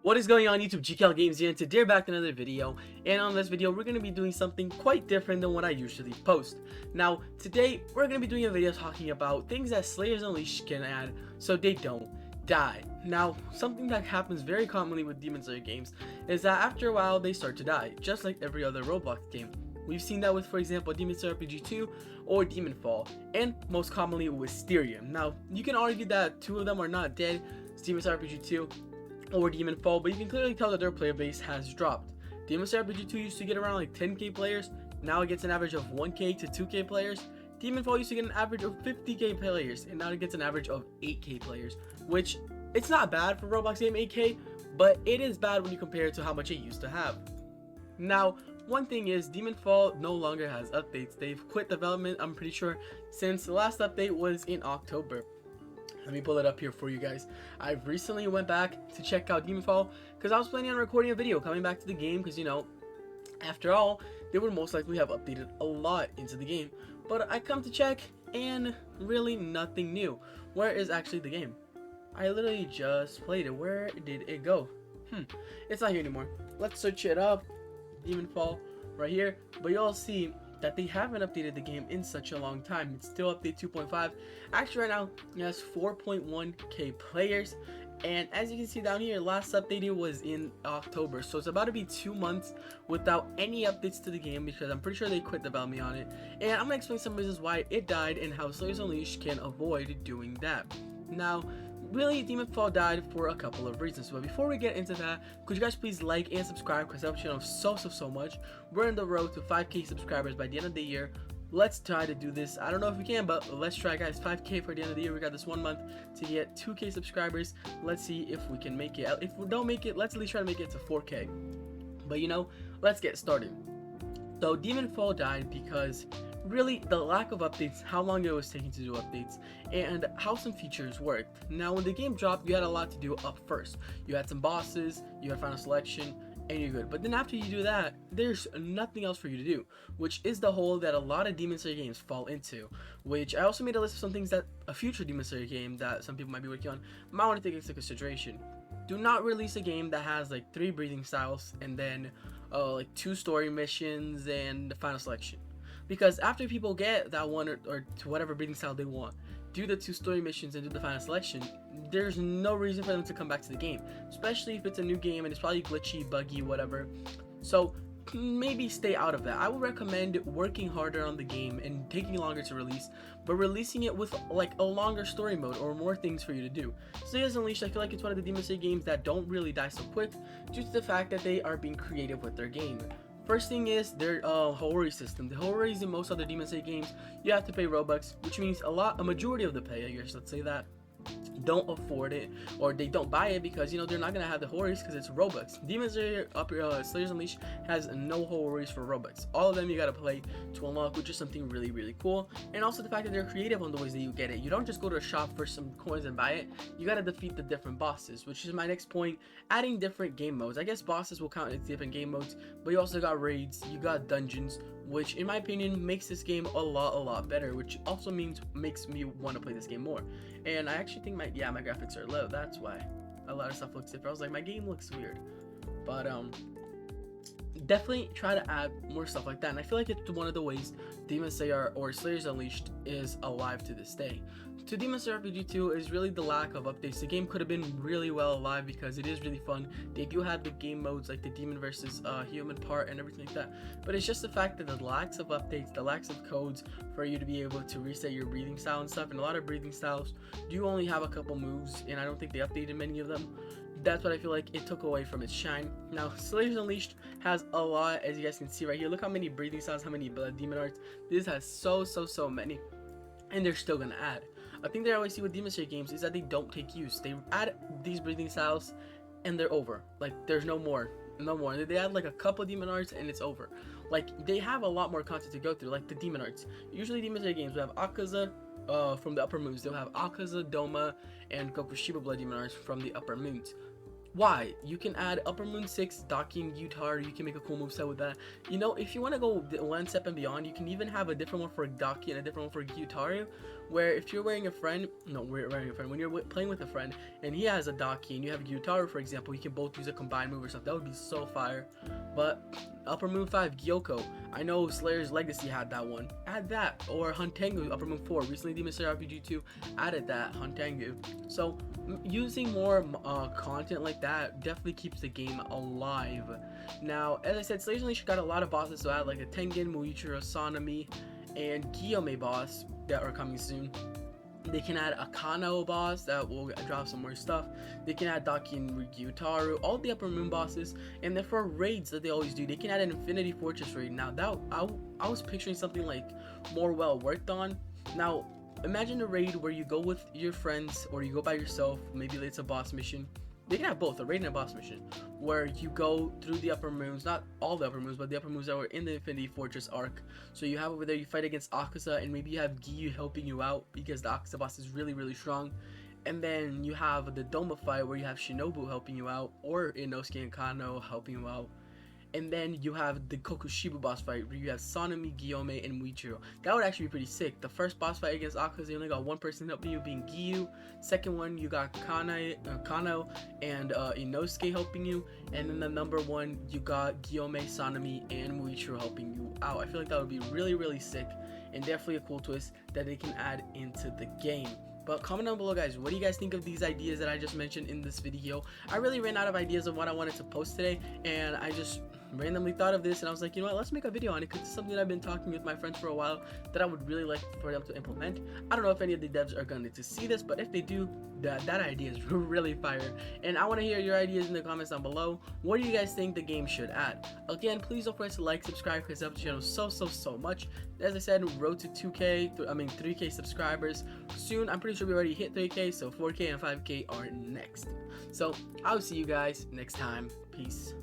What is going on YouTube? GKL Games here, and today we're back with another video. And on this video, we're going to be doing something quite different than what I usually post. Now, today, we're going to be doing a video talking about things that Slayers Unleashed can add so they don't die. Now, something that happens very commonly with Demon Slayer games is that after a while, they start to die, just like every other Roblox game. We've seen that with, for example, Demon Slayer RPG 2 or Demon Fall, and most commonly Wisteria. Now, you can argue that two of them are not dead, it's Demon Slayer RPG 2 or Demon Fall, but you can clearly tell that their player base has dropped. Demon Slayer RPG 2 used to get around like 10k players, now it gets an average of 1k to 2k players. Demon Fall used to get an average of 50k players, and now it gets an average of 8k players, which it's not bad for Roblox game 8k, but it is bad when you compare it to how much it used to have. Now, one thing is, Demon Fall no longer has updates. They've quit development, I'm pretty sure, since the last update was in October. Let me pull it up here for you guys. I recently went back to check out Demon Fall because I was planning on recording a video coming back to the game because, you know, after all, they would most likely have updated a lot into the game. But I come to check and really nothing new. Where is actually the game? I literally just played it. Where did it go? It's not here anymore. Let's search it up. Demon Fall right here. But you'll see that they haven't updated the game in such a long time. It's still update 2.5. Actually, right now it has 4.1k players, and as you can see down here, last updated was in October, so it's about to be 2 months without any updates to the game because I'm pretty sure they quit development on it. And I'm gonna explain some reasons why it died and how Slayers Unleashed can avoid doing that. Now, really, Demon Fall died for a couple of reasons, but before we get into that, could you guys please like and subscribe because that helps the channel so much. We're on the road to 5k subscribers by the end of the year. Let's try to do this. I don't know if we can, but let's try, guys. 5k for the end of the year. We got this 1 month to get 2k subscribers. Let's see if we can make it. If we don't make it, let's at least try to make it to 4k. But you know, let's get started. So Demon Fall died because really the lack of updates, how long it was taking to do updates, and how some features worked. Now, when the game dropped, you had a lot to do up first. You had some bosses, you had final selection, and you're good. But then after you do that, there's nothing else for you to do, which is the hole that a lot of Demon Slayer games fall into. Which I also made a list of some things that a future Demon Slayer game that some people might be working on might want to take into consideration. Do not release a game that has like 3 breathing styles and then like 2 story missions and the final selection. Because after people get that one or to whatever breathing style they want, do the 2 story missions and do the final selection, there's no reason for them to come back to the game, especially if it's a new game and it's probably glitchy, buggy, whatever. So maybe stay out of that. I would recommend working harder on the game and taking longer to release, but releasing it with like a longer story mode or more things for you to do. Slayers Unleashed, I feel like it's one of the Demon Slayer games that don't really die so quick due to the fact that they are being creative with their game. First thing is their Hori system. The Horis in most other Demon Slayer games, you have to pay ROBUX, which means a majority of the players, let's say that, don't afford it, or they don't buy it because, you know, they're not gonna have the Horis because it's Robux. Demon Slayer Slayers Unleashed has no Horis for Robux. All of them you gotta play to unlock, which is something really cool. And also the fact that they're creative on the ways that you get it. You don't just go to a shop for some coins and buy it. You gotta defeat the different bosses, which is my next point. Adding different game modes. I guess bosses will count as different game modes, but you also got raids, you got dungeons, which in my opinion makes this game a lot better, which also makes me want to play this game more. And I actually think my graphics are low, that's why a lot of stuff looks different. I was like, my game looks weird, but definitely try to add more stuff like that. And I feel like it's one of the ways Demon Slayer or Slayers Unleashed is alive to this day. To Demon Slayer RPG 2 is really the lack of updates. The game could have been really well alive because it is really fun. They do have the game modes like the demon versus human part and everything like that. But it's just the fact that the lacks of updates, the lacks of codes for you to be able to reset your breathing style and stuff. And a lot of breathing styles do only have a couple moves, and I don't think they updated many of them. That's what I feel like it took away from its shine. Now, Slayers Unleashed has a lot, as you guys can see right here. Look how many breathing styles, how many demon arts. This has so many, and they're still gonna add. A thing that I always see with Demon Slayer games is that they don't take use. They add these breathing styles and they're over. Like, there's no more. They add like a couple demon arts and it's over. Like, they have a lot more content to go through, like the demon arts. Usually Demon Slayer games will have Akaza from the upper moons. They'll have Akaza, Doma, and Goku Shiba Blood demon arts from the upper moons. Why? You can add Upper Moon 6 docking Gyutaro. You can make a cool moveset with that. You know, if you want to go one step and beyond, you can even have a different one for Daki and a different one for Gyutaro, where if you're wearing a friend, when you're playing with a friend and he has a Daki and you have Gyutaro, for example, you can both use a combined move or something. That would be so fire. But Upper Moon 5 Gyoko, I know Slayer's Legacy had that one. Add that. Or Huntengu Upper Moon 4. Recently Demon Slayer RPG 2 added that Huntengu. So using more content like that definitely keeps the game alive. Now, as I said, Slayers Unleashed got a lot of bosses to add, like a Tengen, Muichiro, Sanemi, and Gyome boss that are coming soon. They can add a Kano boss that will drop some more stuff. They can add Daki and Gyutaro, all the Upper Moon bosses, and then for raids that they always do, they can add an Infinity Fortress raid. Now that I was picturing something like more well worked on. Now imagine a raid where you go with your friends or you go by yourself. Maybe it's a boss mission. They can have both, a raid and a boss mission, where you go through the Upper Moons, not all the Upper Moons, but the Upper Moons that were in the Infinity Fortress arc. So you have over there, you fight against Akaza, and maybe you have Giyu helping you out because the Akaza boss is really, really strong. And then you have the Doma fight where you have Shinobu helping you out, or Inosuke and Kano helping you out. And then you have the Kokushiba boss fight where you have Sanemi, Gyome, and Muichiro. That would actually be pretty sick. The first boss fight against Akaza, you only got one person helping you, being Giyu. Second one, you got Kano and Inosuke helping you. And then the number one, you got Gyome, Sanemi, and Muichiro helping you out. I feel like that would be really, really sick and definitely a cool twist that they can add into the game. But comment down below, guys, what do you guys think of these ideas that I just mentioned in this video? I really ran out of ideas of what I wanted to post today, and I just randomly thought of this, and I was like, you know what, let's make a video on it, because it's something that I've been talking with my friends for a while that I would really like for them to implement. I don't know if any of the devs are going to see this, but if they do, that idea is really fire, and I want to hear your ideas in the comments down below. What do you guys think the game should add? Again, please don't forget to like, subscribe, because it helps the channel so much. As I said, road to 3K subscribers soon. I'm pretty sure we already hit 3K, so 4K and 5K are next. So I'll see you guys next time. Peace.